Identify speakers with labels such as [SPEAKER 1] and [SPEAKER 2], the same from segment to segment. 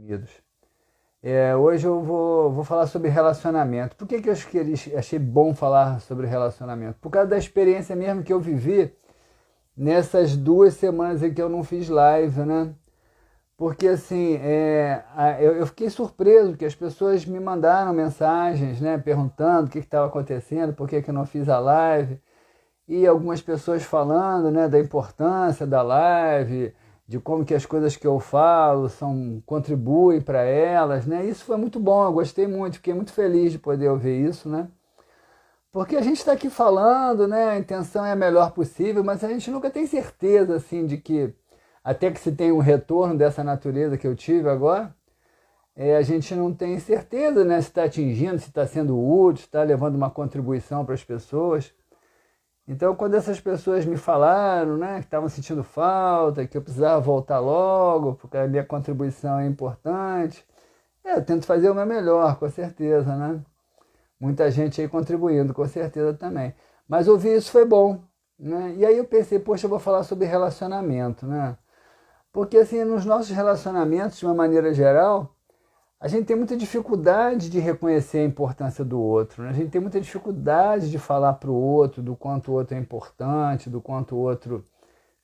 [SPEAKER 1] Unidos. Hoje eu vou falar sobre relacionamento. Por que eu achei bom falar sobre relacionamento? Por causa da experiência mesmo que eu vivi nessas 2 semanas em que eu não fiz live, né? Porque assim, eu fiquei surpreso que as pessoas me mandaram mensagens, né, perguntando o que estava acontecendo, por que eu não fiz a live, e algumas pessoas falando, né, da importância da live, de como que as coisas que eu falo contribuem para elas, né? Isso foi muito bom, eu gostei muito, fiquei muito feliz de poder ouvir isso, né? Porque a gente está aqui falando, né? A intenção é a melhor possível, mas a gente nunca tem certeza, assim, de que até que se tenha um retorno dessa natureza que eu tive agora, a gente não tem certeza, né? Se está atingindo, se está sendo útil, se está levando uma contribuição para as pessoas. Então, quando essas pessoas me falaram, né, que estavam sentindo falta, que eu precisava voltar logo, porque a minha contribuição é importante, eu tento fazer o meu melhor, com certeza, né? Muita gente aí contribuindo, com certeza também. Mas ouvir isso foi bom, né? E aí eu pensei, poxa, eu vou falar sobre relacionamento, né? Porque assim, nos nossos relacionamentos, de uma maneira geral, a gente tem muita dificuldade de reconhecer a importância do outro, né? A gente tem muita dificuldade de falar para o outro do quanto o outro é importante, do quanto o outro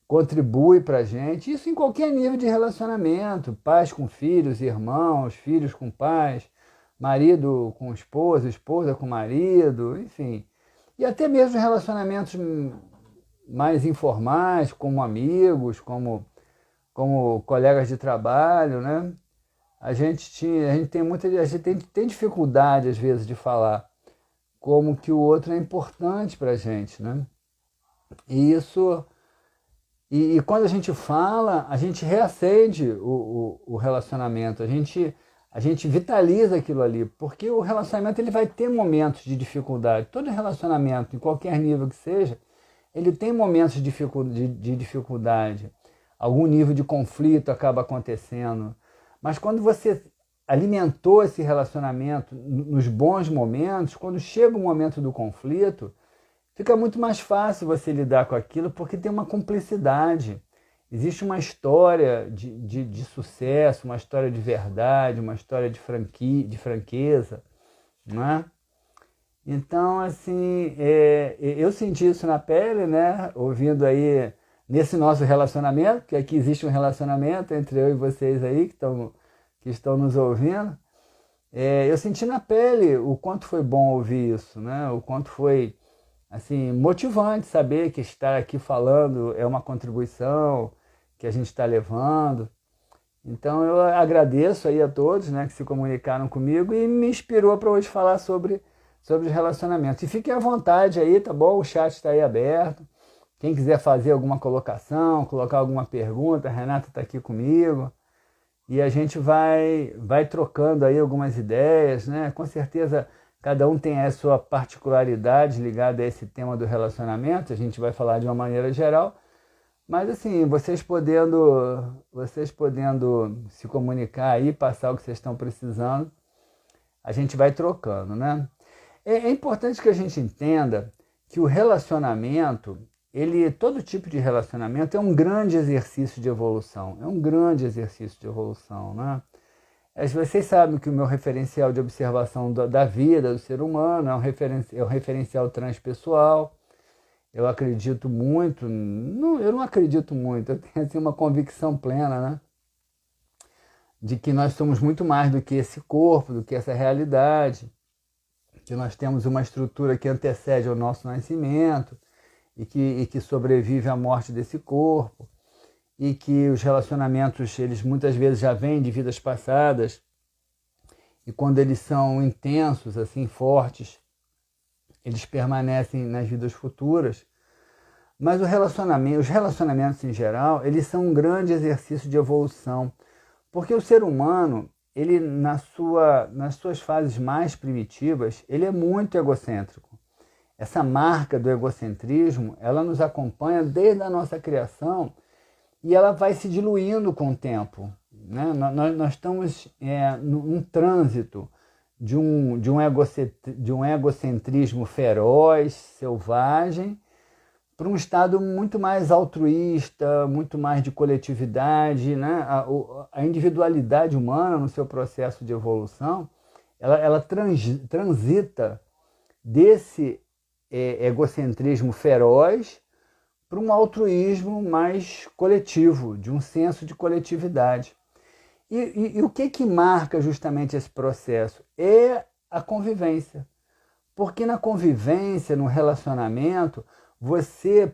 [SPEAKER 1] contribui para a gente. Isso em qualquer nível de relacionamento, pais com filhos, irmãos, filhos com pais, marido com esposa, esposa com marido, enfim. E até mesmo relacionamentos mais informais, como amigos, como colegas de trabalho, né? A gente tem dificuldade às vezes de falar como que o outro é importante para a gente, né? E isso e quando a gente fala, a gente reacende o relacionamento, a gente vitaliza aquilo ali, porque o relacionamento ele vai ter momentos de dificuldade. Todo relacionamento, em qualquer nível que seja, ele tem momentos de dificuldade. Algum nível de conflito acaba acontecendo. Mas quando você alimentou esse relacionamento nos bons momentos, quando chega o momento do conflito, fica muito mais fácil você lidar com aquilo, porque tem uma cumplicidade. Existe uma história de sucesso, uma história de verdade, uma história de franqueza, não é? Então, assim, eu senti isso na pele, né? Ouvindo aí, nesse nosso relacionamento, que aqui existe um relacionamento entre eu e vocês aí, que estão nos ouvindo. Eu senti na pele o quanto foi bom ouvir isso, né? O quanto foi, assim, motivante saber que estar aqui falando é uma contribuição que a gente está levando. Então eu agradeço aí a todos, né, que se comunicaram comigo e me inspirou para hoje falar sobre os relacionamentos. E fiquem à vontade aí, tá bom? O chat está aí aberto. Quem quiser fazer alguma colocação, colocar alguma pergunta, a Renata está aqui comigo. E a gente vai trocando aí algumas ideias, né? Com certeza cada um tem a sua particularidade ligada a esse tema do relacionamento. A gente vai falar de uma maneira geral. Mas assim, vocês podendo se comunicar aí, passar o que vocês estão precisando, a gente vai trocando, né? É importante que a gente entenda que o relacionamento, todo tipo de relacionamento é um grande exercício de evolução, né? Vocês sabem que o meu referencial de observação da vida do ser humano é um referencial transpessoal. Eu acredito muito, não, eu não acredito muito, eu tenho assim, uma convicção plena, né? De que nós somos muito mais do que esse corpo, do que essa realidade, que nós temos uma estrutura que antecede ao nosso nascimento e que sobrevive à morte desse corpo, e que os relacionamentos, eles muitas vezes já vêm de vidas passadas, e quando eles são intensos, assim, fortes, eles permanecem nas vidas futuras. Mas os relacionamentos em geral, eles são um grande exercício de evolução, porque o ser humano, ele nas suas fases mais primitivas, ele é muito egocêntrico. Essa marca do egocentrismo, ela nos acompanha desde a nossa criação e ela vai se diluindo com o tempo, né? Nós estamos num trânsito de um egocentrismo feroz, selvagem, para um estado muito mais altruísta, muito mais de coletividade, né? A individualidade humana no seu processo de evolução, ela transita desse egocentrismo feroz para um altruísmo mais coletivo, de um senso de coletividade. E o que marca justamente esse processo? É a convivência. Porque na convivência, no relacionamento, você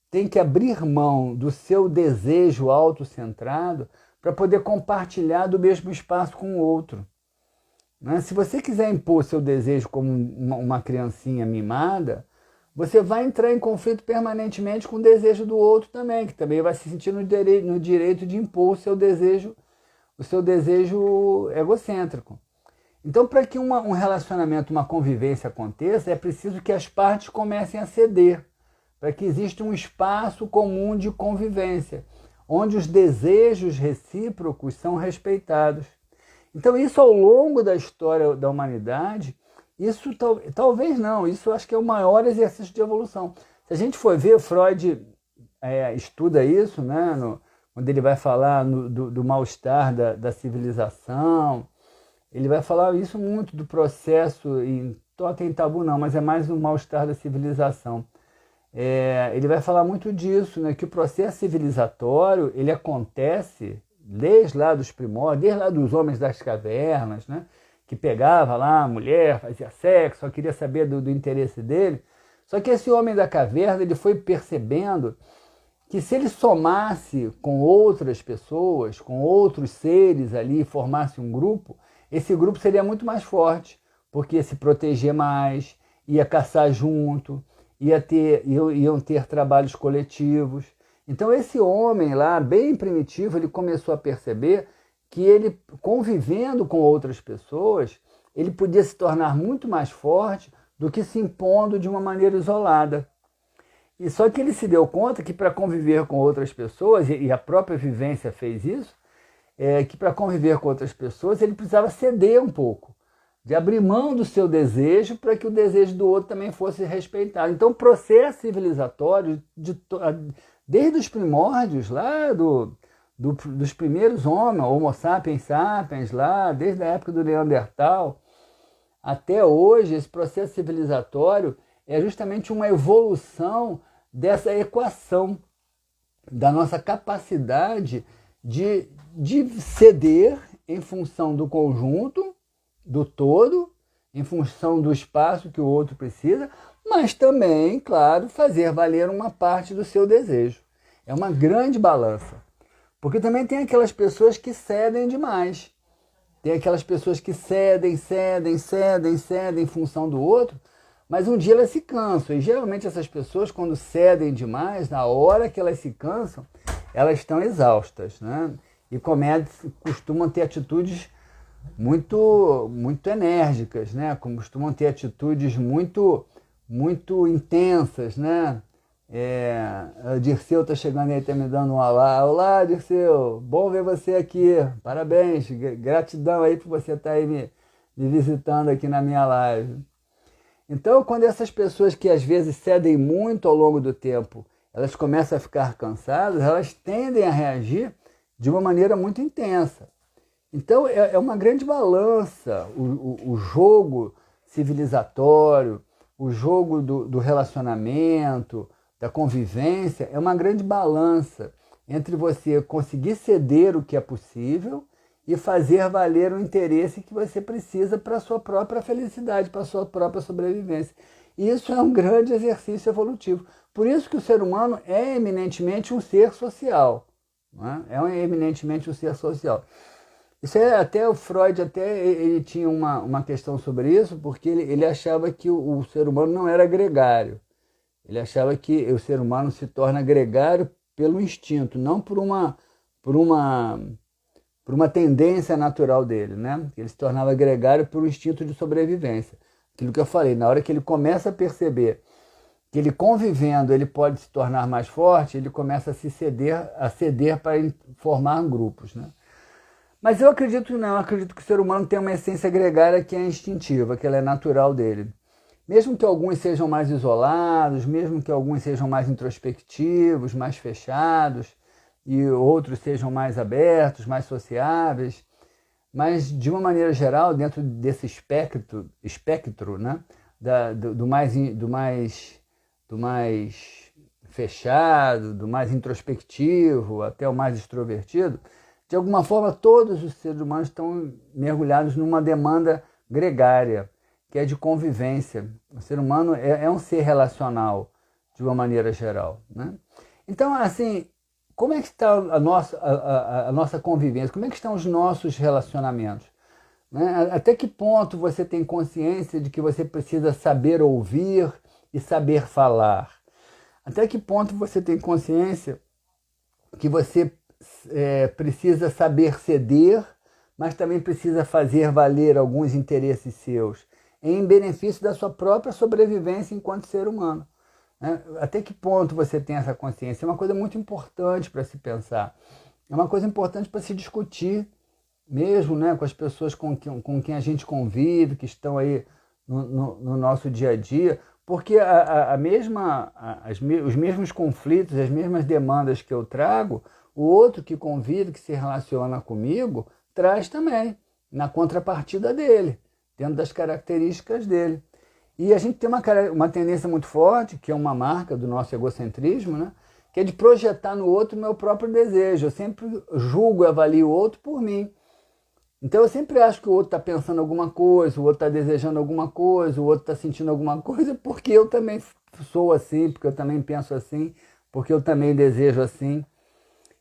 [SPEAKER 1] tem que abrir mão do seu desejo autocentrado para poder compartilhar do mesmo espaço com o outro. Né? Se você quiser impor seu desejo como uma criancinha mimada, você vai entrar em conflito permanentemente com o desejo do outro também, que também vai se sentir no direito de impor o seu desejo egocêntrico. Então, para que um relacionamento, uma convivência aconteça, é preciso que as partes comecem a ceder, para que exista um espaço comum de convivência, onde os desejos recíprocos são respeitados. Então, isso ao longo da história da humanidade, isso talvez não, isso acho que é o maior exercício de evolução. Se a gente for ver, Freud estuda isso, né, quando ele vai falar do mal-estar da civilização. Ele vai falar isso muito do processo, em Totem e Tabu não, mas é mais o mal-estar da civilização. Ele vai falar muito disso, né, que o processo civilizatório ele acontece desde lá dos primórdios, desde lá dos homens das cavernas, né, que pegava lá a mulher, fazia sexo, só queria saber do interesse dele. Só que esse homem da caverna ele foi percebendo que se ele somasse com outras pessoas, com outros seres ali, formasse um grupo, esse grupo seria muito mais forte, porque ia se proteger mais, ia caçar junto, iam ter trabalhos coletivos. Então esse homem lá, bem primitivo, ele começou a perceber que ele, convivendo com outras pessoas, ele podia se tornar muito mais forte do que se impondo de uma maneira isolada. E só que ele se deu conta que para conviver com outras pessoas, e a própria vivência fez isso, que para conviver com outras pessoas ele precisava ceder um pouco, de abrir mão do seu desejo para que o desejo do outro também fosse respeitado. Então o processo civilizatório, desde os primórdios lá dos primeiros homens, Homo sapiens sapiens, lá, desde a época do Neandertal, até hoje, esse processo civilizatório é justamente uma evolução dessa equação, da nossa capacidade de ceder em função do conjunto, do todo, em função do espaço que o outro precisa, mas também, claro, fazer valer uma parte do seu desejo. É uma grande balança. Porque também tem aquelas pessoas que cedem demais. Tem aquelas pessoas que cedem em função do outro, mas um dia elas se cansam. E geralmente essas pessoas, quando cedem demais, na hora que elas se cansam, elas estão exaustas, né? E costumam ter atitudes muito enérgicas, né? Costumam ter atitudes muito intensas, né? O Dirceu está chegando aí, está me dando um olá. Olá, Dirceu, bom ver você aqui, parabéns, gratidão aí por você estar aí me visitando aqui na minha live. Então, quando essas pessoas que às vezes cedem muito ao longo do tempo, elas começam a ficar cansadas, elas tendem a reagir de uma maneira muito intensa. Então, é uma grande balança o jogo civilizatório, o jogo do relacionamento, da convivência, é uma grande balança entre você conseguir ceder o que é possível e fazer valer o interesse que você precisa para a sua própria felicidade, para a sua própria sobrevivência. E isso é um grande exercício evolutivo. Por isso que o ser humano é eminentemente um ser social. Não é? Eminentemente um ser social. Isso até o Freud ele tinha uma questão sobre isso, porque ele achava que o ser humano não era gregário. Ele achava que o ser humano se torna gregário pelo instinto, não por uma tendência natural dele, né? Ele se tornava gregário por um instinto de sobrevivência. Aquilo que eu falei, na hora que ele começa a perceber que ele convivendo ele pode se tornar mais forte, ele começa a ceder para formar grupos, né? Mas eu acredito que não, eu acredito que o ser humano tem uma essência gregária que é instintiva, que ela é natural dele. mesmo que alguns sejam mais isolados, mesmo que alguns sejam mais introspectivos, mais fechados, e outros sejam mais abertos, mais sociáveis, mas de uma maneira geral, dentro desse espectro, né, do mais fechado, do mais introspectivo até o mais extrovertido, de alguma forma todos os seres humanos estão mergulhados numa demanda gregária, que é de convivência. O ser humano é um ser relacional, de uma maneira geral, né? Então, assim, como é que está a nossa convivência? Como é que estão os nossos relacionamentos? Né? Até que ponto você tem consciência de que você precisa saber ouvir e saber falar? Até que ponto você tem consciência que você precisa saber ceder, mas também precisa fazer valer alguns interesses seus, em benefício da sua própria sobrevivência enquanto ser humano? Né? Até que ponto você tem essa consciência? É uma coisa muito importante para se pensar. É uma coisa importante para se discutir, mesmo, né, com as pessoas com quem a gente convive, que estão aí no nosso dia a dia, porque os mesmos conflitos, as mesmas demandas que eu trago, o outro que convive, que se relaciona comigo, traz também, na contrapartida dele, dentro das características dele. E a gente tem uma tendência muito forte, que é uma marca do nosso egocentrismo, né, que é de projetar no outro o meu próprio desejo. Eu sempre julgo e avalio o outro por mim. Então eu sempre acho que o outro está pensando alguma coisa, o outro está desejando alguma coisa, o outro está sentindo alguma coisa, porque eu também sou assim, porque eu também penso assim, porque eu também desejo assim.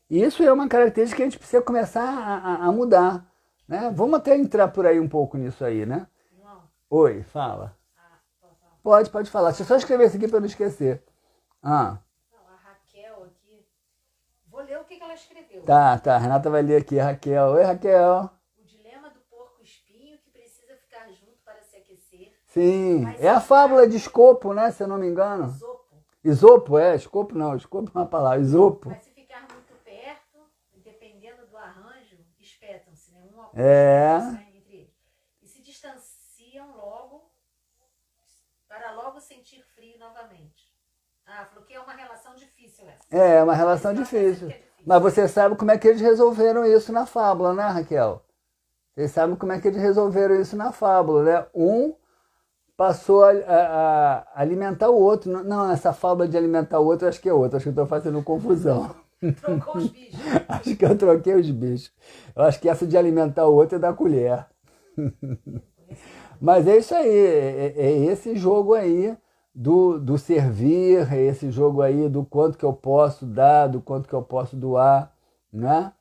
[SPEAKER 1] E isso é uma característica que a gente precisa começar a mudar, né? Vamos até entrar por aí um pouco nisso aí, né?
[SPEAKER 2] João,
[SPEAKER 1] Oi, fala.
[SPEAKER 2] posso falar?
[SPEAKER 1] Pode falar. Deixa eu só escrever isso aqui para não esquecer. Ah,
[SPEAKER 2] Não, a Raquel aqui. Vou ler o que ela escreveu.
[SPEAKER 1] tá. A Renata vai ler aqui, a Raquel. Oi, Raquel.
[SPEAKER 2] O dilema do porco espinho que precisa ficar junto para se aquecer.
[SPEAKER 1] Sim,
[SPEAKER 2] Mas
[SPEAKER 1] é a fábula de Escopo, né? Se eu não me engano.
[SPEAKER 2] Isopo.
[SPEAKER 1] Isopo, Escopo não. Escopo é uma palavra. Isopo.
[SPEAKER 2] Mas se ficar muito perto, dependendo do arranjo, espetam-se, né? Um ao outro,
[SPEAKER 1] É.
[SPEAKER 2] saem entre eles. E se distanciam logo, para logo sentir frio novamente. Ah, falou que é uma relação difícil essa.
[SPEAKER 1] É uma relação
[SPEAKER 2] Mas ela tá dizendo
[SPEAKER 1] difícil.
[SPEAKER 2] que é difícil.
[SPEAKER 1] Mas você sabe como é que eles resolveram isso na fábula, né, Raquel? Vocês sabem como é que eles resolveram isso na fábula, né? Um passou a alimentar o outro. Não, essa fábula de alimentar o outro, acho que é outra. Acho que eu estou fazendo confusão.
[SPEAKER 2] Trocou os bichos.
[SPEAKER 1] Acho que eu troquei os bichos. Eu acho que essa de alimentar o outro é da colher. Mas é isso aí, é esse jogo aí do servir, é esse jogo aí do quanto que eu posso dar, do quanto que eu posso doar, né?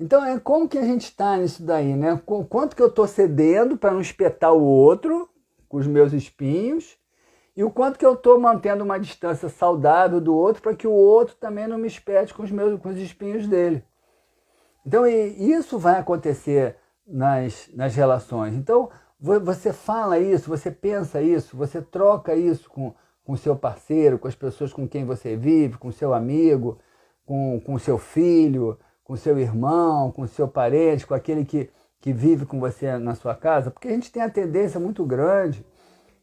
[SPEAKER 1] Então, como que a gente está nisso daí, né? Quanto que eu estou cedendo para não espetar o outro com os meus espinhos e o quanto que eu estou mantendo uma distância saudável do outro para que o outro também não me espete com os espinhos dele. Então, isso vai acontecer nas relações. Então, você fala isso, você pensa isso, você troca isso com o seu parceiro, com as pessoas com quem você vive, com o seu amigo, com o seu filho, com o seu irmão, com o seu parente, com aquele que vive com você na sua casa, porque a gente tem a tendência muito grande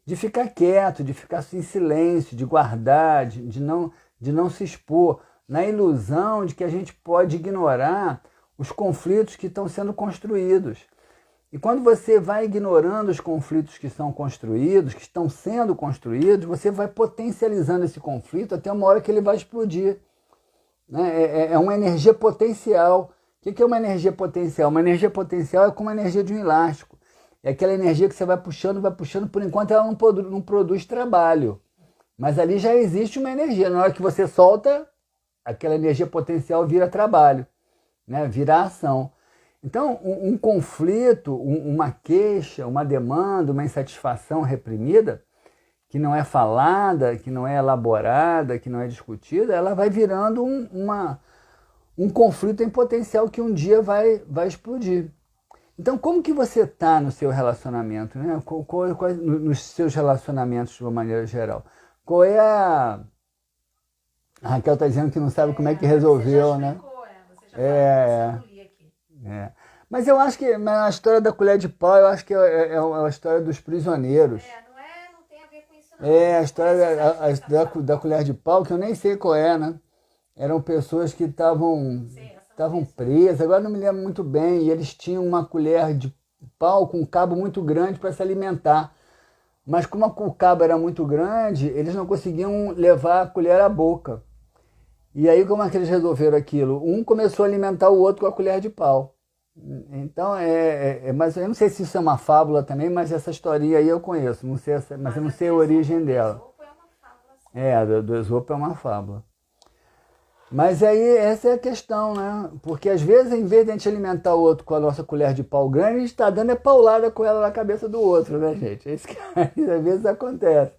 [SPEAKER 1] de ficar quieto, de ficar em silêncio, de guardar, de não se expor, na ilusão de que a gente pode ignorar os conflitos que estão sendo construídos. E quando você vai ignorando os conflitos que são construídos, que estão sendo construídos, você vai potencializando esse conflito até uma hora que ele vai explodir. Né? É uma energia potencial. O que é uma energia potencial? Uma energia potencial é como a energia de um elástico. É aquela energia que você vai puxando, por enquanto ela não produz trabalho. Mas ali já existe uma energia. Na hora que você solta, aquela energia potencial vira trabalho, né? Vira ação. Então, um conflito, uma queixa, uma demanda, uma insatisfação reprimida, que não é falada, que não é elaborada, que não é discutida, ela vai virando um conflito em potencial que um dia vai explodir. Então, como que você está no seu relacionamento, né? Nos seus relacionamentos de uma maneira geral? Qual é a Raquel está dizendo que não sabe como é que resolveu, né?
[SPEAKER 2] Você já falou, li aqui.
[SPEAKER 1] Mas eu acho que a história da colher de pau, eu acho que é a história dos prisioneiros.
[SPEAKER 2] Não tem a ver com isso
[SPEAKER 1] É, a história da colher de pau, que eu nem sei qual é, né? Eram pessoas que estavam presas, agora não me lembro muito bem, e eles tinham uma colher de pau com um cabo muito grande para se alimentar. Mas como o cabo era muito grande, eles não conseguiam levar a colher à boca. E aí como é que eles resolveram aquilo? Um começou a alimentar o outro com a colher de pau. Então, mas eu não sei se isso é uma fábula também, mas essa historinha aí eu conheço, não sei, mas eu não sei a origem dela. Do Esopo é uma fábula. Mas aí essa é a questão, né? Porque às vezes, em vez de a gente alimentar o outro com a nossa colher de pau grande, a gente está dando paulada com ela na cabeça do outro, né, gente? É isso que às vezes acontece.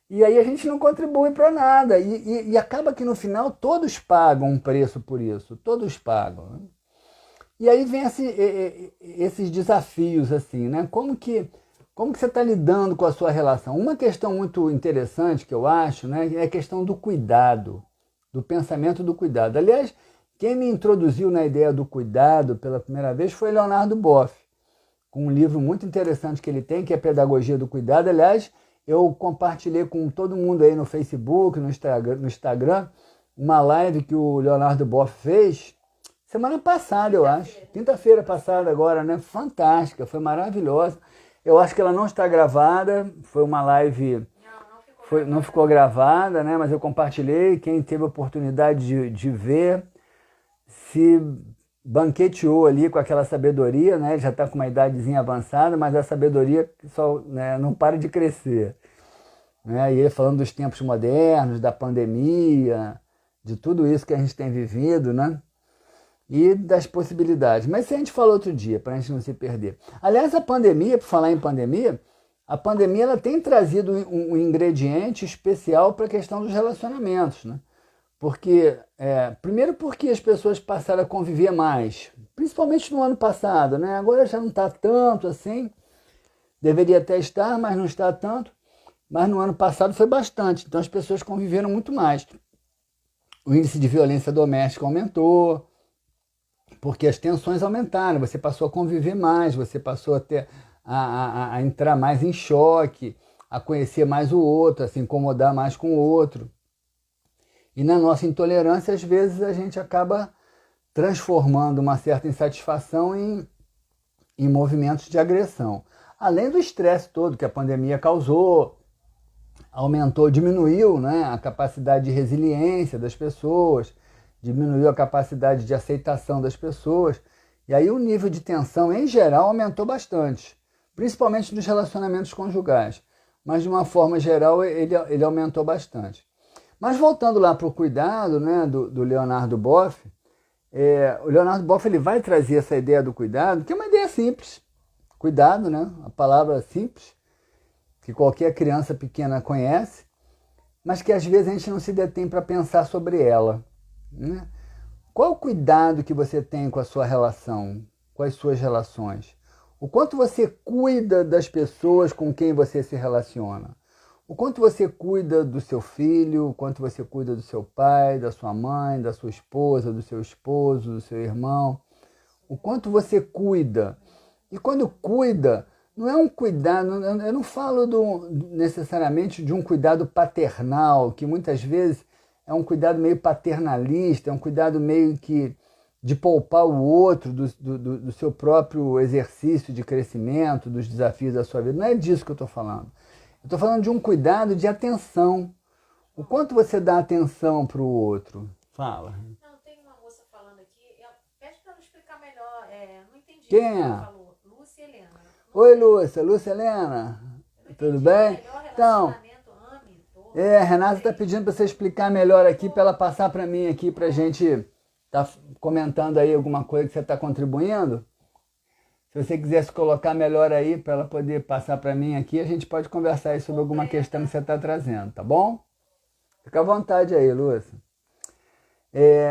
[SPEAKER 1] E aí a gente não contribui para nada. E acaba que no final todos pagam um preço por isso. Todos pagam. Né? E aí vem esses desafios, assim, né? Como que você está lidando com a sua relação? Uma questão muito interessante que eu acho, né, é a questão do cuidado, do pensamento do cuidado. Aliás, quem me introduziu na ideia do cuidado pela primeira vez foi Leonardo Boff, com um livro muito interessante que ele tem, que é Pedagogia do Cuidado. Aliás, eu compartilhei com todo mundo aí no Facebook, no Instagram, uma live que o Leonardo Boff fez semana passada, eu acho. Quinta-feira passada agora, né? Fantástica, foi maravilhosa. Eu acho que ela não está gravada, foi uma live... Não ficou gravada, né? Mas eu compartilhei. Quem teve a oportunidade de ver se banqueteou ali com aquela sabedoria, né? Ele já está com uma idadezinha avançada, mas a sabedoria só, né, não para de crescer. Né? E ele falando dos tempos modernos, da pandemia, de tudo isso que a gente tem vivido, né? E das possibilidades. Mas isso a gente falou outro dia, para a gente não se perder. Aliás, a pandemia, por falar em pandemia, a pandemia ela tem trazido um ingrediente especial para a questão dos relacionamentos, né? Porque, primeiro porque as pessoas passaram a conviver mais, principalmente no ano passado, né? Agora já não está tanto assim, deveria até estar, mas não está tanto. Mas no ano passado foi bastante, então as pessoas conviveram muito mais. O índice de violência doméstica aumentou, porque as tensões aumentaram, você passou a conviver mais, você passou a ter... A entrar mais em choque, a conhecer mais o outro, a se incomodar mais com o outro. E na nossa intolerância, às vezes, a gente acaba transformando uma certa insatisfação em movimentos de agressão. Além do estresse todo que a pandemia causou, diminuiu, né, a capacidade de resiliência das pessoas, diminuiu a capacidade de aceitação das pessoas, e aí o nível de tensão, em geral, aumentou bastante. Principalmente nos relacionamentos conjugais, mas de uma forma geral ele aumentou bastante. Mas voltando lá para o cuidado, né, do Leonardo Boff, o Leonardo Boff ele vai trazer essa ideia do cuidado, que é uma ideia simples. Cuidado, né, a palavra simples, que qualquer criança pequena conhece, mas que às vezes a gente não se detém para pensar sobre ela. Né? Qual o cuidado que você tem com a sua relação, com as suas relações? O quanto você cuida das pessoas com quem você se relaciona. O quanto você cuida do seu filho, o quanto você cuida do seu pai, da sua mãe, da sua esposa, do seu esposo, do seu irmão. O quanto você cuida. E quando cuida, não é um cuidado, eu não falo necessariamente de um cuidado paternal, que muitas vezes é um cuidado meio paternalista, é um cuidado meio que de poupar o outro do seu próprio exercício de crescimento, dos desafios da sua vida. Não é disso que eu estou falando. Eu estou falando de um cuidado de atenção. O quanto você dá atenção para o outro? Fala.
[SPEAKER 2] Não, tem uma moça falando aqui. Pede para ela explicar melhor. Não entendi.
[SPEAKER 1] Quem
[SPEAKER 2] o que
[SPEAKER 1] é?
[SPEAKER 2] ela falou. Lúcia Helena.
[SPEAKER 1] Oi, Lúcia. Lúcia Helena. Tudo bem? Então, a Renata está pedindo para você explicar melhor aqui, para ela passar para mim aqui, para a gente tá comentando aí alguma coisa que você está contribuindo. Se você quiser se colocar melhor aí para ela poder passar para mim aqui, a gente pode conversar aí sobre alguma questão que você está trazendo, tá bom? Fica à vontade aí, Lúcia.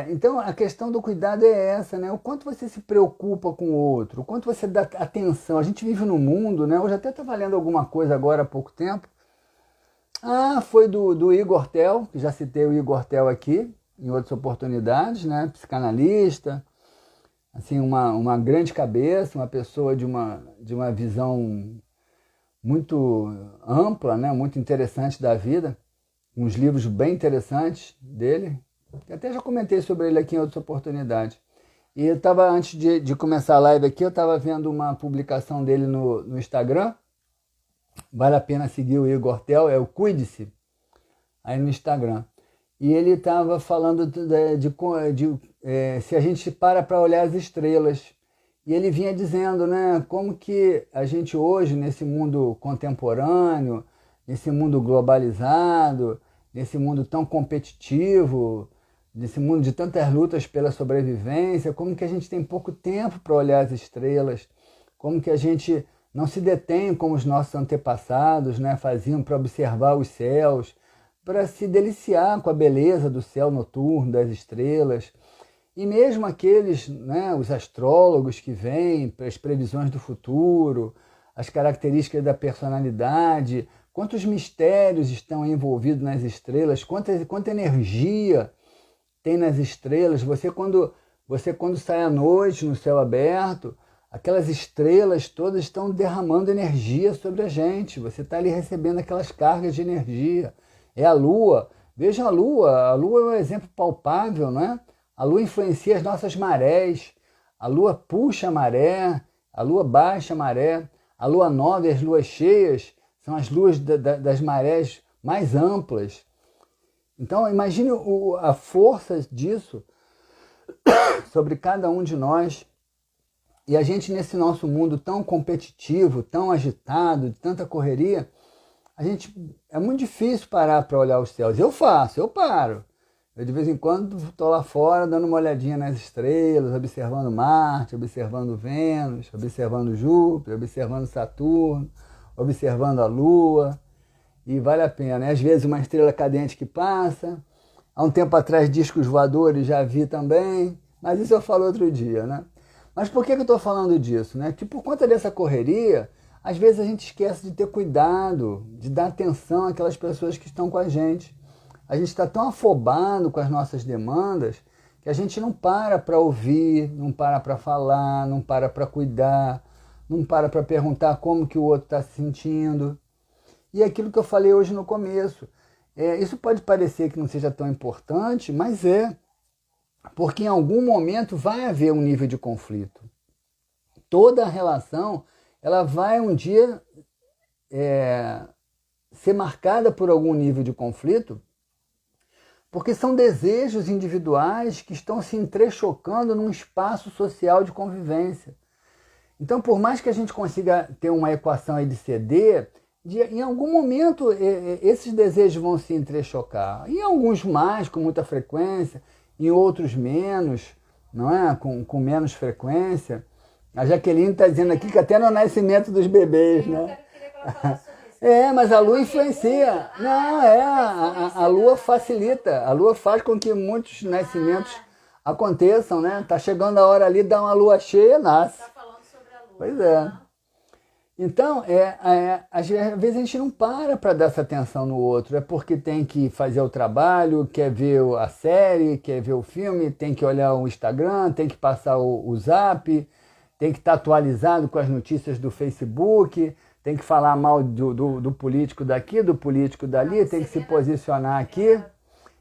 [SPEAKER 1] Então, a questão do cuidado é essa, né? O quanto você se preocupa com o outro, o quanto você dá atenção. A gente vive num mundo, né? Hoje até estava lendo alguma coisa agora há pouco tempo. Foi do Igor Tel, que já citei o Igor Tel aqui, em outras oportunidades, né? Psicanalista, assim, uma grande cabeça, uma pessoa de uma visão muito ampla, né? Muito interessante da vida, uns livros bem interessantes dele, que até já comentei sobre ele aqui em outras oportunidades. E eu estava, antes de começar a live aqui, eu estava vendo uma publicação dele no Instagram. Vale a pena seguir o Igor Tel, é o Cuide-se, aí no Instagram. E ele estava falando se a gente para olhar as estrelas. E ele vinha dizendo, né, como que a gente hoje, nesse mundo contemporâneo, nesse mundo globalizado, nesse mundo tão competitivo, nesse mundo de tantas lutas pela sobrevivência, como que a gente tem pouco tempo para olhar as estrelas, como que a gente não se detém como os nossos antepassados, né, faziam para observar os céus, para se deliciar com a beleza do céu noturno, das estrelas. E mesmo aqueles, né, os astrólogos que vêm para as previsões do futuro, as características da personalidade, quantos mistérios estão envolvidos nas estrelas, quanta energia tem nas estrelas. Você quando sai à noite no céu aberto, aquelas estrelas todas estão derramando energia sobre a gente. Você está ali recebendo aquelas cargas de energia. É a Lua. Veja a Lua. A Lua é um exemplo palpável, não é? A Lua influencia as nossas marés. A Lua puxa a maré. A Lua baixa a maré. A Lua nova e as luas cheias são as luas das marés mais amplas. Então, imagine a força disso sobre cada um de nós. E a gente, nesse nosso mundo tão competitivo, tão agitado, de tanta correria, é muito difícil parar para olhar os céus. Eu paro. Eu, de vez em quando, estou lá fora, dando uma olhadinha nas estrelas, observando Marte, observando Vênus, observando Júpiter, observando Saturno, observando a Lua. E vale a pena. Às vezes, uma estrela cadente que passa. Há um tempo atrás, discos voadores já vi também. Mas isso eu falo outro dia, né? Mas por que eu estou falando disso, né? Que por conta dessa correria, às vezes a gente esquece de ter cuidado, de dar atenção àquelas pessoas que estão com a gente. A gente está tão afobado com as nossas demandas que a gente não para ouvir, não para falar, não para cuidar, não para perguntar como que o outro está se sentindo. E é aquilo que eu falei hoje no começo. Isso pode parecer que não seja tão importante, mas é. Porque em algum momento vai haver um nível de conflito. Toda relação ela vai um dia ser marcada por algum nível de conflito, porque são desejos individuais que estão se entrechocando num espaço social de convivência. Então, por mais que a gente consiga ter uma equação aí de CD, em algum momento esses desejos vão se entrechocar. Em alguns mais, com muita frequência, em outros menos, não é? Com menos frequência. A Jaqueline está dizendo aqui que até no nascimento dos bebês, né?
[SPEAKER 2] Queria que ela falasse sobre isso.
[SPEAKER 1] Mas a Lua influencia. Não, a Lua facilita. A Lua faz com que muitos nascimentos aconteçam, né? Tá chegando a hora ali, dá uma lua cheia, nasce.
[SPEAKER 2] Está falando sobre a Lua.
[SPEAKER 1] Pois é. Então, às vezes a gente não para dar essa atenção no outro. É porque tem que fazer o trabalho, quer ver a série, quer ver o filme, tem que olhar o Instagram, tem que passar o Zap, tem que estar atualizado com as notícias do Facebook, tem que falar mal do político daqui, do político dali, tem que se posicionar aqui.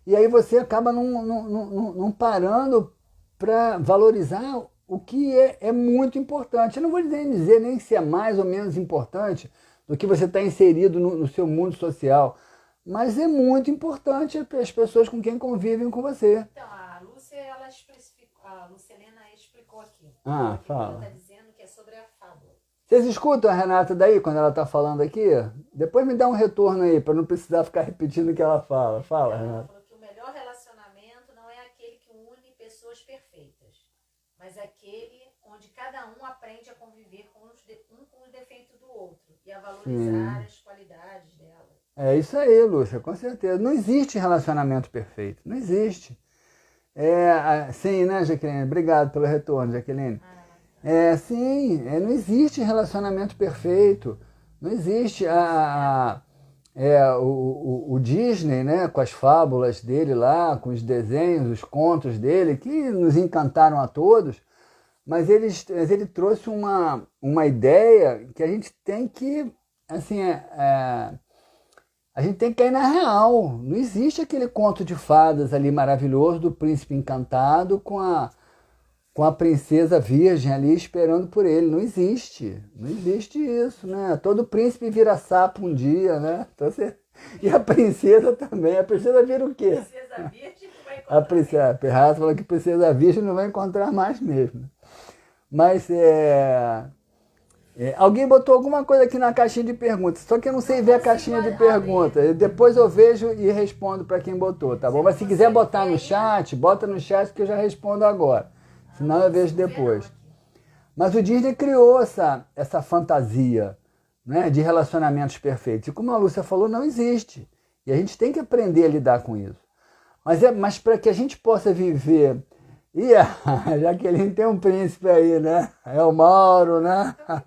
[SPEAKER 1] E aí você acaba não parando para valorizar o que é muito importante. Eu não vou dizer nem se é mais ou menos importante do que você está inserido no seu mundo social, mas é muito importante para as pessoas com quem convivem com você.
[SPEAKER 2] Então, a Lúcia, a Lucelena explicou aqui.
[SPEAKER 1] Fala.
[SPEAKER 2] Ela está dizendo que é sobre a fábula.
[SPEAKER 1] Vocês escutam a Renata daí, quando ela está falando aqui? Depois me dá um retorno aí, para não precisar ficar repetindo o que ela fala. Fala,
[SPEAKER 2] Ela
[SPEAKER 1] Renata.
[SPEAKER 2] falou que o melhor relacionamento não é aquele que une pessoas perfeitas, mas aquele onde cada um aprende a conviver um com os defeitos do outro e a valorizar as qualidades dela.
[SPEAKER 1] É isso aí, Lúcia, com certeza. Não existe relacionamento perfeito, não existe. Sim, né, Jaqueline? Obrigado pelo retorno, Jaqueline. Sim, não existe relacionamento perfeito. Não existe o Disney, né, com as fábulas dele lá, com os desenhos, os contos dele, que nos encantaram a todos, mas ele trouxe uma ideia que a gente tem que assim, a gente tem que cair na real. Não existe aquele conto de fadas ali maravilhoso do príncipe encantado com a princesa virgem ali esperando por ele. Não existe. Não existe isso, né? Todo príncipe vira sapo um dia, né? Então, e a princesa também. A princesa vira o quê?
[SPEAKER 2] Princesa virgem não vai encontrar.
[SPEAKER 1] A princesa Perrata falou que princesa virgem não vai encontrar mais mesmo. Mas alguém botou alguma coisa aqui na caixinha de perguntas, só que eu não sei ver a caixinha de perguntas. Depois eu vejo e respondo para quem botou, tá bom? Mas se quiser botar no chat, bota no chat que eu já respondo agora. Senão eu vejo depois. Mas o Disney criou essa fantasia, né, de relacionamentos perfeitos. E como a Lúcia falou, não existe. E a gente tem que aprender a lidar com isso. Mas para que a gente possa viver... E a Jaqueline tem um príncipe aí, né? É o Mauro, né? A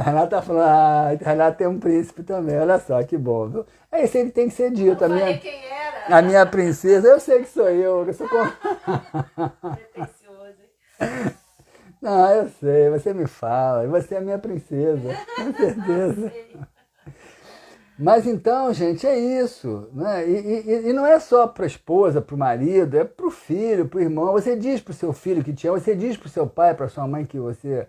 [SPEAKER 1] Renata tá falando, a Renata tem um príncipe também, olha só, que bom, viu? É isso aí que tem que ser dito.
[SPEAKER 2] Quem era.
[SPEAKER 1] A minha princesa, eu sei que sou eu sou
[SPEAKER 2] Pretencioso, hein?
[SPEAKER 1] Não, eu sei, você me fala, você é a minha princesa, com certeza. Mas então, gente, é isso, né? E não é só para a esposa, para o marido, é para o filho, para o irmão. Você diz para o seu filho que te ama, você diz para o seu pai, para a sua mãe que você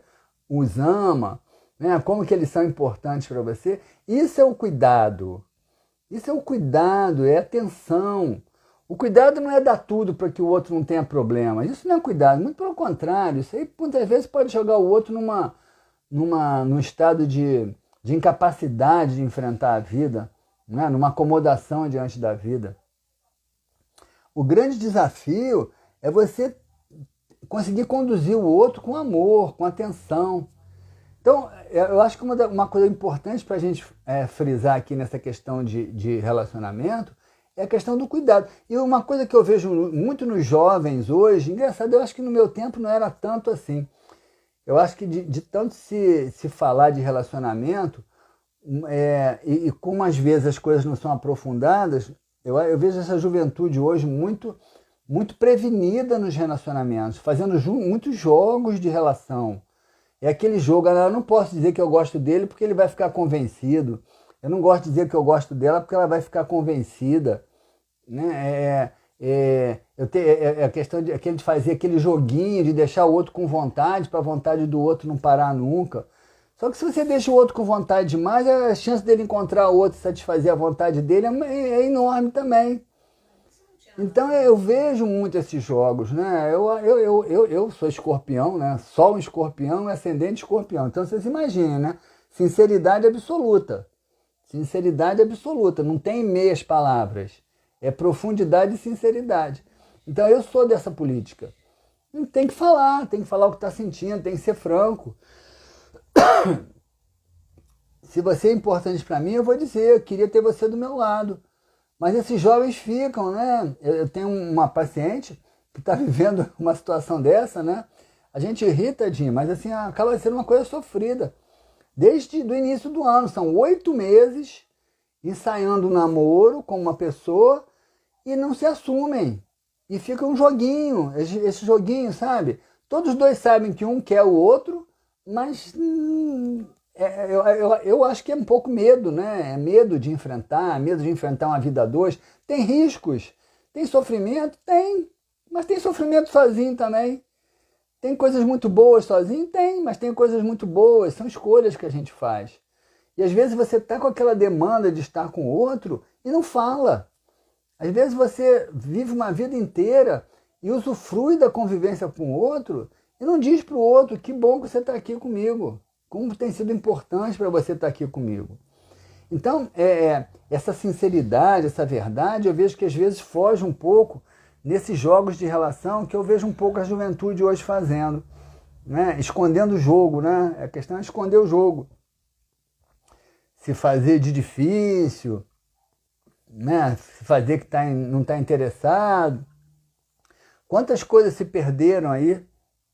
[SPEAKER 1] os ama, né? Como que eles são importantes para você. Isso é o cuidado. Isso é o cuidado, é atenção. O cuidado não é dar tudo para que o outro não tenha problema. Isso não é cuidado, muito pelo contrário. Isso aí muitas vezes pode jogar o outro num estado de incapacidade de enfrentar a vida, né? Numa acomodação diante da vida. O grande desafio é você conseguir conduzir o outro com amor, com atenção. Então, eu acho que uma coisa importante para a gente frisar aqui nessa questão de relacionamento é a questão do cuidado. E uma coisa que eu vejo muito nos jovens hoje, engraçado, eu acho que no meu tempo não era tanto assim. Eu acho que de tanto se falar de relacionamento, e como às vezes as coisas não são aprofundadas, eu vejo essa juventude hoje muito, muito prevenida nos relacionamentos, fazendo muitos jogos de relação. É aquele jogo, eu não posso dizer que eu gosto dele porque ele vai ficar convencido. Eu não gosto de dizer que eu gosto dela porque ela vai ficar convencida. Né? A questão de fazer aquele joguinho, de deixar o outro com vontade, para a vontade do outro não parar nunca. Só que se você deixa o outro com vontade demais, a chance dele encontrar o outro e satisfazer a vontade dele é enorme também. Então eu vejo muito esses jogos, né? Eu sou escorpião, né? Sol escorpião e ascendente escorpião. Então vocês imaginem, né? Sinceridade absoluta. Sinceridade absoluta. Não tem meias palavras. É profundidade e sinceridade. Então eu sou dessa política. Tem que falar o que está sentindo, tem que ser franco. Se você é importante para mim, eu vou dizer, eu queria ter você do meu lado. Mas esses jovens ficam, né? Eu tenho uma paciente que está vivendo uma situação dessa, né? A gente ri, tadinho, mas assim, acaba sendo uma coisa sofrida. Desde o início do ano, são 8 meses ensaiando um namoro com uma pessoa e não se assumem. E fica um joguinho, esse joguinho, sabe? Todos dois sabem que um quer o outro, mas eu acho que é um pouco medo, né? É medo de enfrentar uma vida a dois. Tem riscos, tem sofrimento? Tem, mas tem sofrimento sozinho também. Tem coisas muito boas sozinho? Tem, mas tem coisas muito boas, são escolhas que a gente faz. E às vezes você está com aquela demanda de estar com o outro e não fala. Às vezes você vive uma vida inteira e usufrui da convivência com o outro e não diz para o outro que bom que você está aqui comigo, como tem sido importante para você estar aqui comigo. Então, essa sinceridade, essa verdade, eu vejo que às vezes foge um pouco nesses jogos de relação que eu vejo um pouco a juventude hoje fazendo, né? Escondendo o jogo, né? A questão é esconder o jogo. Se fazer de difícil, né? Se fazer que não está interessado. Quantas coisas se perderam aí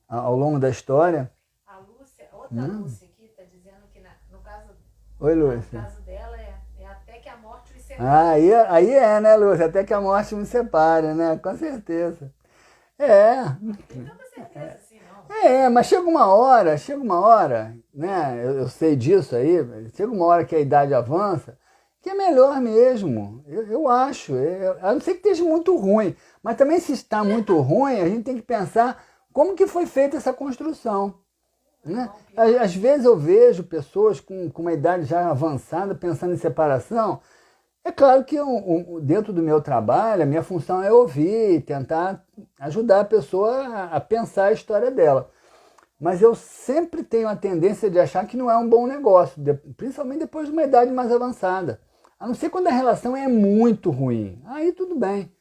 [SPEAKER 1] ao longo da história?
[SPEAKER 2] A Lúcia, outra Lúcia aqui, está dizendo que no caso,
[SPEAKER 1] Oi, Lúcia.
[SPEAKER 2] No caso dela é até que a morte os separe.
[SPEAKER 1] Aí né, Lúcia? Até que a morte nos separe, né? Com certeza.
[SPEAKER 2] Não tem tanta certeza assim, não.
[SPEAKER 1] Mas chega uma hora, né? Eu sei disso aí, chega uma hora que a idade avança, que é melhor mesmo, eu acho. A não ser que esteja muito ruim, mas também se está muito ruim, a gente tem que pensar como que foi feita essa construção. Né? Às vezes eu vejo pessoas com uma idade já avançada pensando em separação. É claro que dentro do meu trabalho, a minha função é ouvir, tentar ajudar a pessoa a pensar a história dela. Mas eu sempre tenho a tendência de achar que não é um bom negócio, principalmente depois de uma idade mais avançada. A não ser quando a relação é muito ruim. Aí tudo bem.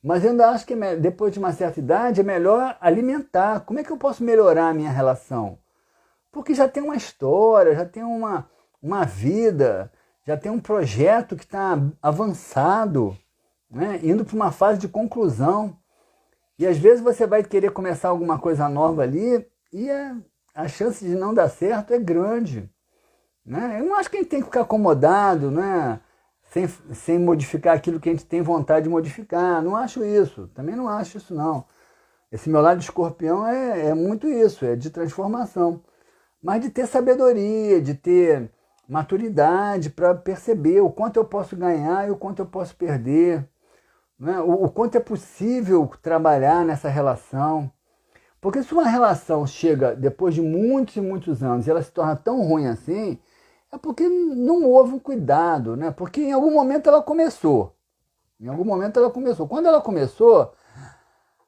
[SPEAKER 1] Mas eu ainda acho que depois de uma certa idade é melhor alimentar. Como é que eu posso melhorar a minha relação? Porque já tem uma história, já tem uma vida, já tem um projeto que está avançado, né? Indo para uma fase de conclusão. E às vezes você vai querer começar alguma coisa nova ali e a chance de não dar certo é grande. Né? Eu não acho que a gente tem que ficar acomodado, né? Sem modificar aquilo que a gente tem vontade de modificar. Não acho isso, também não acho isso não. Esse meu lado de escorpião é muito isso, é de transformação. Mas de ter sabedoria, de ter maturidade para perceber o quanto eu posso ganhar e o quanto eu posso perder, né? O quanto é possível trabalhar nessa relação. Porque se uma relação chega depois de muitos e muitos anos e ela se torna tão ruim assim, é porque não houve um cuidado, né? Porque em algum momento ela começou. Em algum momento ela começou. Quando ela começou,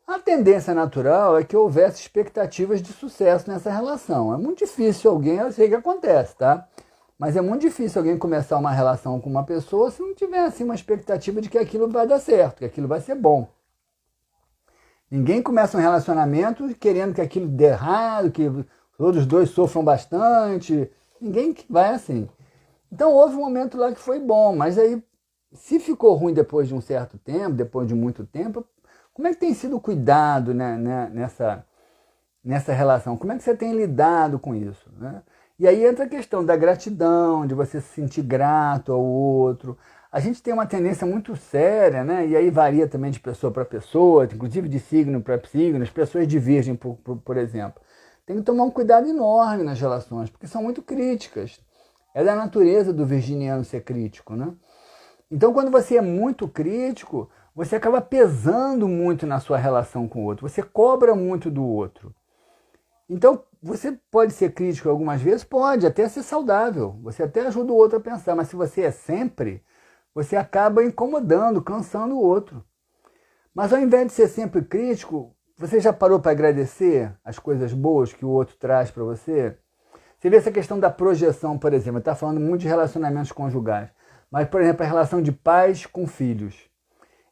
[SPEAKER 1] a tendência natural é que houvesse expectativas de sucesso nessa relação. É muito difícil alguém, eu sei que acontece, tá? Mas é muito difícil alguém começar uma relação com uma pessoa se não tiver assim, uma expectativa de que aquilo vai dar certo, que aquilo vai ser bom. Ninguém começa um relacionamento querendo que aquilo dê errado, que todos os dois sofram bastante. Ninguém vai assim. Então houve um momento lá que foi bom, mas aí se ficou ruim depois de um certo tempo, depois de muito tempo, como é que tem sido o cuidado, né, nessa relação? Como é que você tem lidado com isso? Né? E aí entra a questão da gratidão, de você se sentir grato ao outro. A gente tem uma tendência muito séria, né? E aí varia também de pessoa para pessoa, inclusive de signo para signo, as pessoas de virgem, por exemplo. Tem que tomar um cuidado enorme nas relações, porque são muito críticas. É da natureza do virginiano ser crítico, né? Então, quando você é muito crítico, você acaba pesando muito na sua relação com o outro. Você cobra muito do outro. Então, você pode ser crítico algumas vezes? Pode, até ser saudável. Você até ajuda o outro a pensar. Mas se você é sempre, você acaba incomodando, cansando o outro. Mas ao invés de ser sempre crítico, você já parou para agradecer as coisas boas que o outro traz para você? Você vê essa questão da projeção, por exemplo. Está falando muito de relacionamentos conjugais. Mas, por exemplo, a relação de pais com filhos.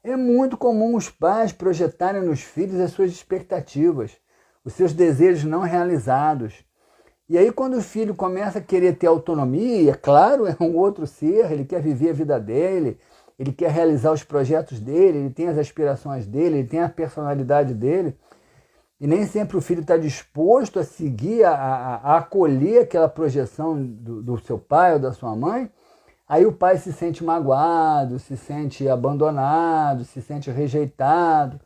[SPEAKER 1] É muito comum os pais projetarem nos filhos as suas expectativas, os seus desejos não realizados. E aí, quando o filho começa a querer ter autonomia, claro, é um outro ser, ele quer viver a vida dele, ele quer realizar os projetos dele, ele tem as aspirações dele, ele tem a personalidade dele, e nem sempre o filho está disposto a seguir, a acolher aquela projeção do seu pai ou da sua mãe. Aí o pai se sente magoado, se sente abandonado, se sente rejeitado.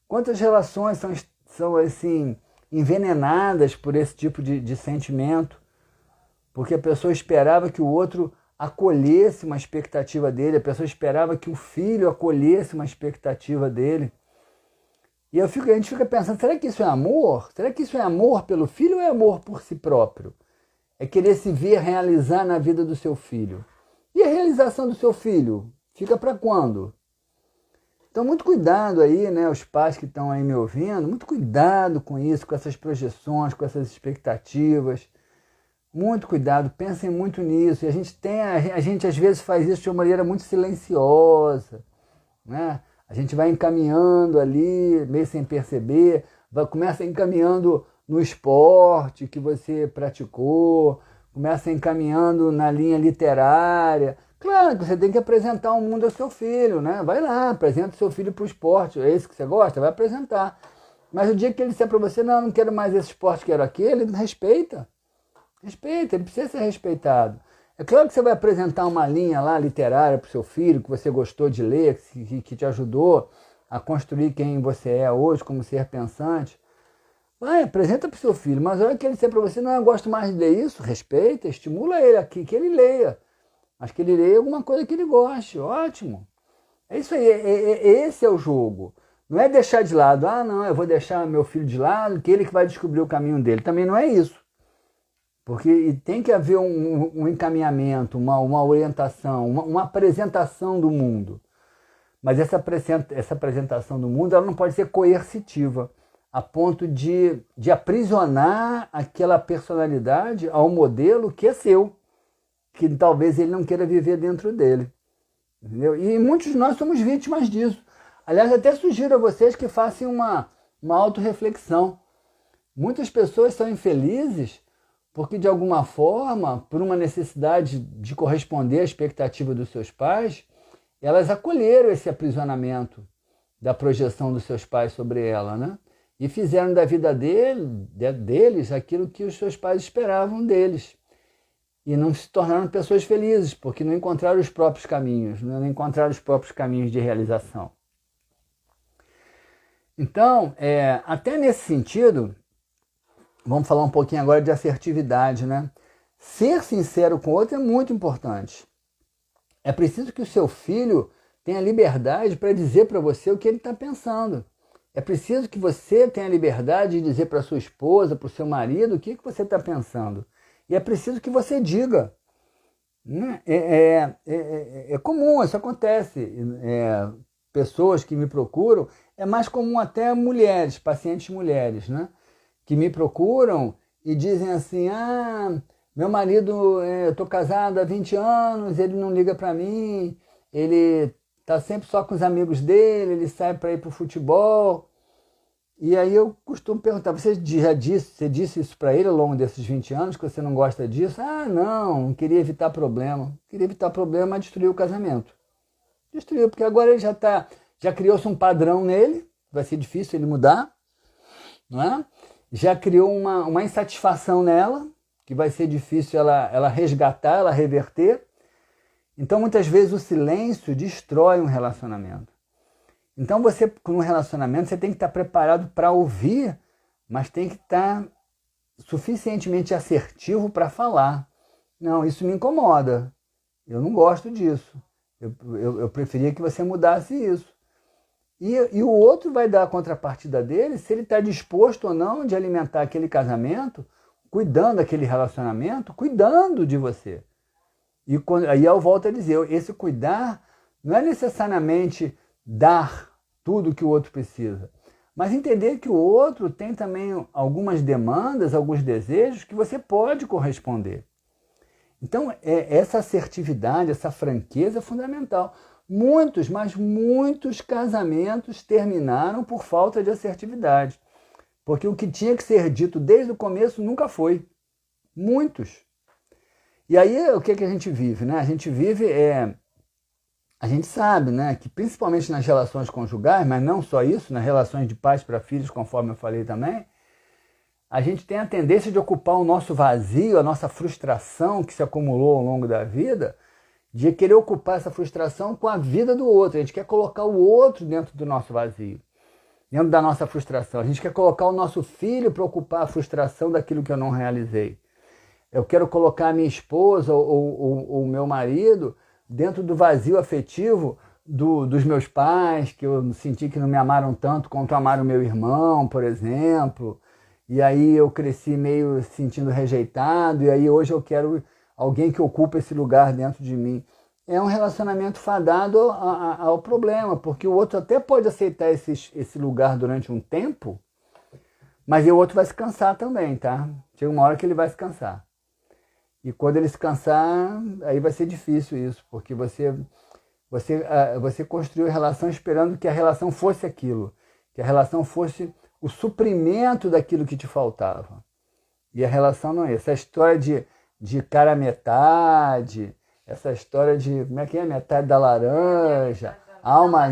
[SPEAKER 1] Quantas relações são assim, envenenadas por esse tipo de sentimento? Porque a pessoa esperava que o outro acolhesse uma expectativa dele, a pessoa esperava que o filho acolhesse uma expectativa dele. E a gente fica pensando, será que isso é amor? Será que isso é amor pelo filho ou é amor por si próprio? É querer se ver realizar na vida do seu filho. E a realização do seu filho? Fica para quando? Então, muito cuidado aí, né, os pais que estão aí me ouvindo, muito cuidado com isso, com essas projeções, com essas expectativas. Muito cuidado, pensem muito nisso. E a gente às vezes faz isso de uma maneira muito silenciosa, né? A gente vai encaminhando ali, meio sem perceber, começa encaminhando no esporte que você praticou, começa encaminhando na linha literária. Claro que você tem que apresentar o mundo ao seu filho, né? Vai lá, apresenta o seu filho para o esporte. É esse que você gosta? Vai apresentar. Mas o dia que ele disser para você, não quero mais esse esporte, quero aquele, respeita. Respeita, ele precisa ser respeitado. É claro que você vai apresentar uma linha lá literária para o seu filho, que você gostou de ler, que te ajudou a construir quem você é hoje como ser pensante. Vai, apresenta para o seu filho, mas a hora que ele disser para você, não, eu gosto mais de ler isso, respeita, estimula ele aqui, que ele leia. Mas que ele leia alguma coisa que ele goste, ótimo. É isso aí, esse é o jogo. Não é deixar de lado, ah não, eu vou deixar meu filho de lado, que ele que vai descobrir o caminho dele. Também não é isso. Porque tem que haver um encaminhamento, uma orientação, uma apresentação do mundo. Mas essa apresentação do mundo ela não pode ser coercitiva, a ponto de aprisionar aquela personalidade ao modelo que é seu, que talvez ele não queira viver dentro dele. Entendeu? E muitos de nós somos vítimas disso. Aliás, até sugiro a vocês que façam uma autorreflexão. Muitas pessoas são infelizes porque, de alguma forma, por uma necessidade de corresponder à expectativa dos seus pais, elas acolheram esse aprisionamento da projeção dos seus pais sobre ela, né? E fizeram da vida deles aquilo que os seus pais esperavam deles. E não se tornaram pessoas felizes, porque não encontraram os próprios caminhos, não encontraram os próprios caminhos de realização. Então, até nesse sentido, vamos falar um pouquinho agora de assertividade, né? Ser sincero com o outro é muito importante. É preciso que o seu filho tenha liberdade para dizer para você o que ele está pensando. É preciso que você tenha liberdade de dizer para sua esposa, para o seu marido, o que você está pensando. E é preciso que você diga. É comum, isso acontece. Pessoas que me procuram, é mais comum até mulheres, pacientes mulheres, né? Que me procuram e dizem assim, meu marido, eu estou casado há 20 anos, ele não liga para mim, ele está sempre só com os amigos dele, ele sai para ir para o futebol. E aí eu costumo perguntar, você disse isso para ele ao longo desses 20 anos, que você não gosta disso? Não queria evitar problema. Queria evitar problema, mas destruiu o casamento. Destruiu, porque agora ele já criou-se um padrão nele, vai ser difícil ele mudar, não é? Já criou uma insatisfação nela, que vai ser difícil ela resgatar, ela reverter. Então, muitas vezes, o silêncio destrói um relacionamento. Então, você, no relacionamento, você tem que estar preparado para ouvir, mas tem que estar suficientemente assertivo para falar. Não, isso me incomoda. Eu não gosto disso. Eu preferia que você mudasse isso. E o outro vai dar a contrapartida dele se ele está disposto ou não de alimentar aquele casamento, cuidando daquele relacionamento, cuidando de você. E aí eu volto a dizer, esse cuidar não é necessariamente dar tudo que o outro precisa, mas entender que o outro tem também algumas demandas, alguns desejos que você pode corresponder. Então, essa assertividade, essa franqueza é fundamental. Muitos, mas muitos casamentos terminaram por falta de assertividade. Porque o que tinha que ser dito desde o começo nunca foi. Muitos. E aí, o que a gente vive, né? A gente sabe, né, que principalmente nas relações conjugais, mas não só isso, nas relações de pais para filhos, conforme eu falei também, a gente tem a tendência de ocupar o nosso vazio, a nossa frustração que se acumulou ao longo da vida, de querer ocupar essa frustração com a vida do outro. A gente quer colocar o outro dentro do nosso vazio, dentro da nossa frustração. A gente quer colocar o nosso filho para ocupar a frustração daquilo que eu não realizei. Eu quero colocar a minha esposa ou o meu marido dentro do vazio afetivo dos meus pais, que eu senti que não me amaram tanto quanto amaram meu irmão, por exemplo. E aí eu cresci meio sentindo rejeitado, e aí hoje eu quero alguém que ocupa esse lugar dentro de mim. É um relacionamento fadado ao problema, porque o outro até pode aceitar esse lugar durante um tempo, mas o outro vai se cansar também, tá? Chega uma hora que ele vai se cansar. E quando ele se cansar, aí vai ser difícil isso, porque você construiu a relação esperando que a relação fosse aquilo, que a relação fosse o suprimento daquilo que te faltava. E a relação não é essa. Essa história de cara metade, essa história de, como é que é? Metade da laranja, alma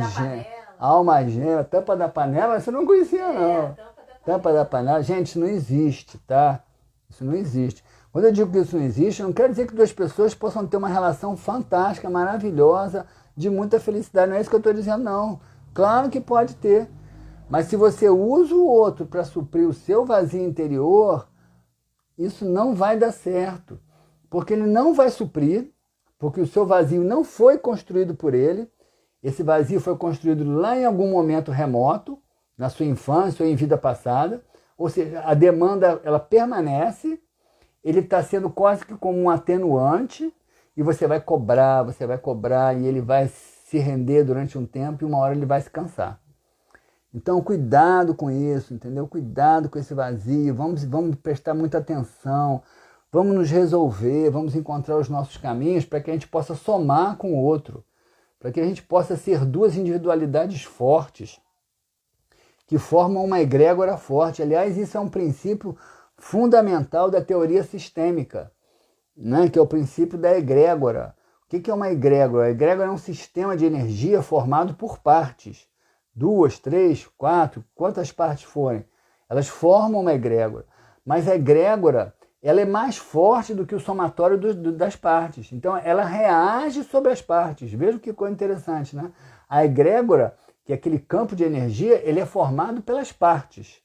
[SPEAKER 1] gêmea, tampa da panela, você não conhecia não. Tampa da panela, gente, isso não existe, tá? Isso não existe. Quando eu digo que isso não existe, não quero dizer que duas pessoas possam ter uma relação fantástica, maravilhosa, de muita felicidade. Não é isso que eu estou dizendo, não. Claro que pode ter. Mas se você usa o outro para suprir o seu vazio interior, isso não vai dar certo. Porque ele não vai suprir, porque o seu vazio não foi construído por ele. Esse vazio foi construído lá em algum momento remoto, na sua infância ou em vida passada. Ou seja, a demanda ela permanece, ele está sendo quase que como um atenuante, e você vai cobrar, e ele vai se render durante um tempo e uma hora ele vai se cansar. Então, cuidado com isso, entendeu? Cuidado com esse vazio, vamos prestar muita atenção, vamos nos resolver, vamos encontrar os nossos caminhos para que a gente possa somar com o outro, para que a gente possa ser duas individualidades fortes, que formam uma egrégora forte. Aliás, isso é um princípio fundamental da teoria sistêmica, né? Que é o princípio da egrégora. O que é uma egrégora? A egrégora é um sistema de energia formado por partes. 2, 3, 4, quantas partes forem, elas formam uma egrégora. Mas a egrégora, ela é mais forte do que o somatório das partes. Então, ela reage sobre as partes. Veja que coisa interessante, né? A egrégora, que é aquele campo de energia, ele é formado pelas partes.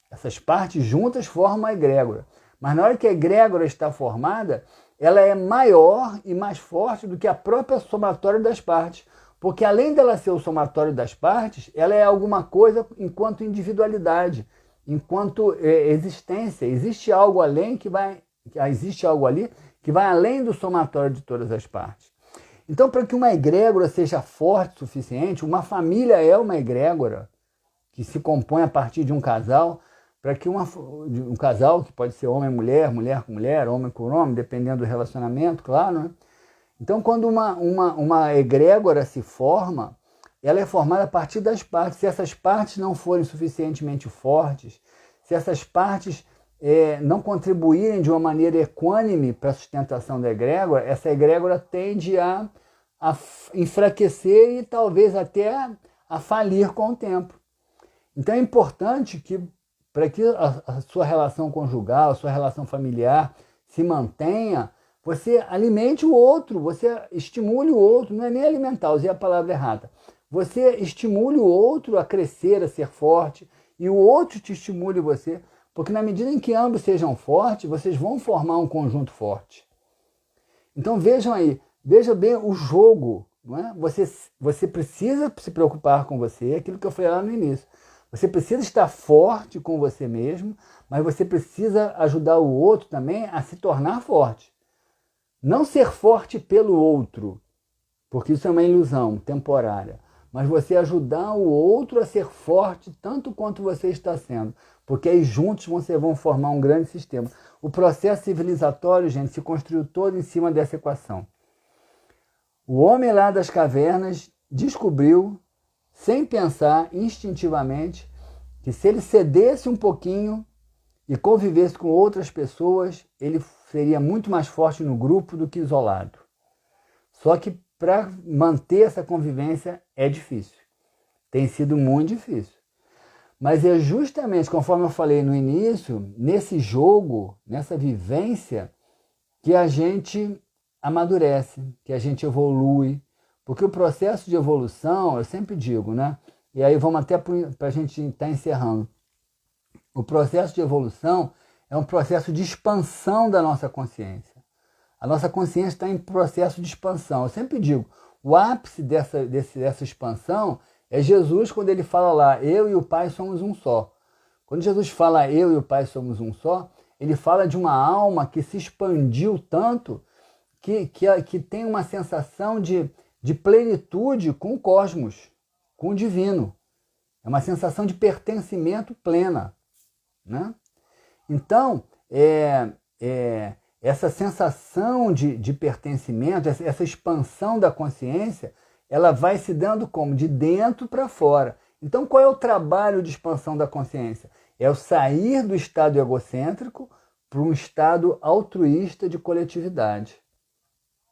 [SPEAKER 1] Essas partes juntas formam a egrégora. Mas na hora que a egrégora está formada, ela é maior e mais forte do que a própria somatória das partes. Porque além dela ser o somatório das partes, ela é alguma coisa enquanto individualidade, enquanto existência. Existe algo ali que vai além do somatório de todas as partes. Então, para que uma egrégora seja forte o suficiente, uma família é uma egrégora que se compõe a partir de um casal, para que um casal, que pode ser homem e mulher, mulher com mulher, homem com homem, dependendo do relacionamento, claro, né? Então, quando uma egrégora se forma, ela é formada a partir das partes. Se essas partes não forem suficientemente fortes, se essas partes não contribuírem de uma maneira equânime para a sustentação da egrégora, essa egrégora tende a enfraquecer e talvez até a falir com o tempo. Então é importante que, para que a sua relação conjugal, a sua relação familiar se mantenha, você alimente o outro, você estimule o outro, não é nem alimentar, usei a palavra errada. Você estimule o outro a crescer, a ser forte, e o outro te estimule você, porque na medida em que ambos sejam fortes, vocês vão formar um conjunto forte. Então vejam aí, veja bem o jogo, não é? Você precisa se preocupar com você, aquilo que eu falei lá no início. Você precisa estar forte com você mesmo, mas você precisa ajudar o outro também a se tornar forte. Não ser forte pelo outro, porque isso é uma ilusão temporária, mas você ajudar o outro a ser forte tanto quanto você está sendo, porque aí juntos vocês vão formar um grande sistema. O processo civilizatório, gente, se construiu todo em cima dessa equação. O homem lá das cavernas descobriu, sem pensar, instintivamente, que se ele cedesse um pouquinho e convivesse com outras pessoas, ele seria muito mais forte no grupo do que isolado. Só que para manter essa convivência é difícil. Tem sido muito difícil. Mas é justamente, conforme eu falei no início, nesse jogo, nessa vivência, que a gente amadurece, que a gente evolui. Porque o processo de evolução, eu sempre digo, né? E aí vamos até para a gente estar encerrando. O processo de evolução é um processo de expansão da nossa consciência. A nossa consciência está em processo de expansão. Eu sempre digo, o ápice dessa expansão é Jesus quando ele fala lá, eu e o Pai somos um só. Quando Jesus fala eu e o Pai somos um só, ele fala de uma alma que se expandiu tanto que tem uma sensação de plenitude com o cosmos, com o divino. É uma sensação de pertencimento plena, né? Então, essa sensação de pertencimento, essa expansão da consciência, ela vai se dando como? De dentro para fora. Então, qual é o trabalho de expansão da consciência? É o sair do estado egocêntrico para um estado altruísta de coletividade,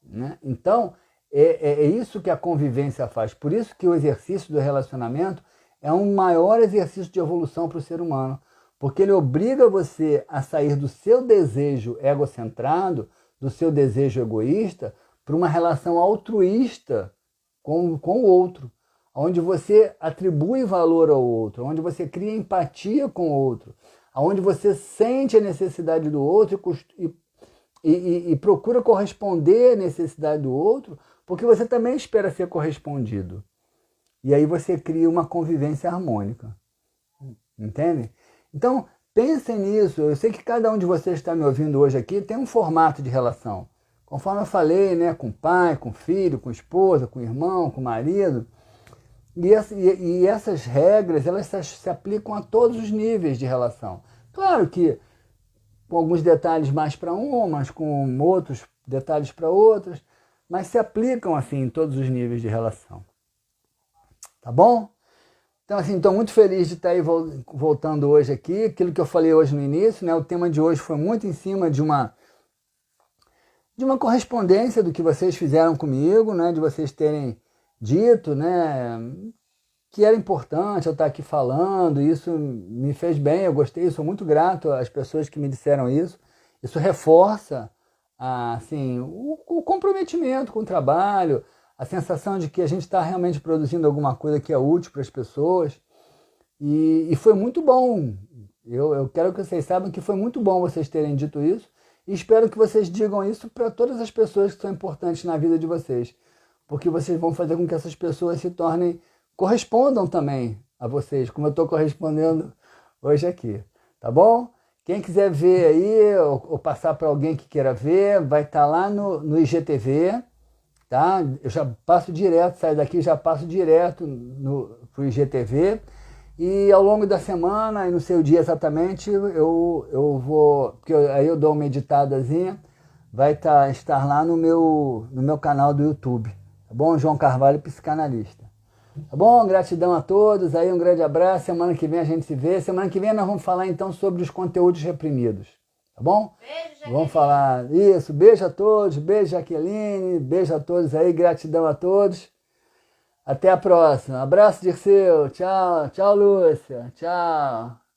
[SPEAKER 1] né? Então, é isso que a convivência faz. Por isso que o exercício do relacionamento é um maior exercício de evolução para o ser humano. Porque ele obriga você a sair do seu desejo egocentrado, do seu desejo egoísta, para uma relação altruísta com o outro. onde você atribui valor ao outro, onde você cria empatia com o outro, onde você sente a necessidade do outro e procura corresponder à necessidade do outro, porque você também espera ser correspondido. E aí você cria uma convivência harmônica. Entende? Então, pensem nisso. Eu sei que cada um de vocês que está me ouvindo hoje aqui tem um formato de relação. Conforme eu falei, né, com o pai, com o filho, com a esposa, com o irmão, com o marido. E essas regras, elas se aplicam a todos os níveis de relação. Claro que com alguns detalhes mais para umas, com outros detalhes para outras, mas se aplicam assim em todos os níveis de relação. Tá bom? Então, assim, estou muito feliz de estar aí voltando hoje aqui. Aquilo que eu falei hoje no início, né? O tema de hoje foi muito em cima de uma correspondência do que vocês fizeram comigo, né? De vocês terem dito, né? Que era importante eu estar aqui falando. Isso me fez bem, eu gostei, sou muito grato às pessoas que me disseram isso. Isso reforça, assim, o comprometimento com o trabalho, a sensação de que a gente está realmente produzindo alguma coisa que é útil para as pessoas. E foi muito bom. Eu quero que vocês saibam que foi muito bom vocês terem dito isso. E espero que vocês digam isso para todas as pessoas que são importantes na vida de vocês. Porque vocês vão fazer com que essas pessoas correspondam também a vocês, como eu estou correspondendo hoje aqui. Tá bom? Quem quiser ver aí, ou passar para alguém que queira ver, vai estar lá no IGTV. Tá? Eu já passo direto, saio daqui, já passo direto pro IGTV, e ao longo da semana, e no seu dia exatamente, eu vou, porque aí eu dou uma editadazinha, vai estar lá no meu canal do YouTube, tá bom? João Carvalho, psicanalista. Tá bom? Gratidão a todos, aí um grande abraço, semana que vem a gente se vê, semana que vem nós vamos falar então sobre os conteúdos reprimidos. Tá bom?
[SPEAKER 2] Beijo, Jaqueline.
[SPEAKER 1] Vamos falar isso. Beijo a todos. Beijo, Jaqueline. Beijo a todos aí. Gratidão a todos. Até a próxima. Abraço, Dirceu. Tchau. Tchau, Lúcia. Tchau.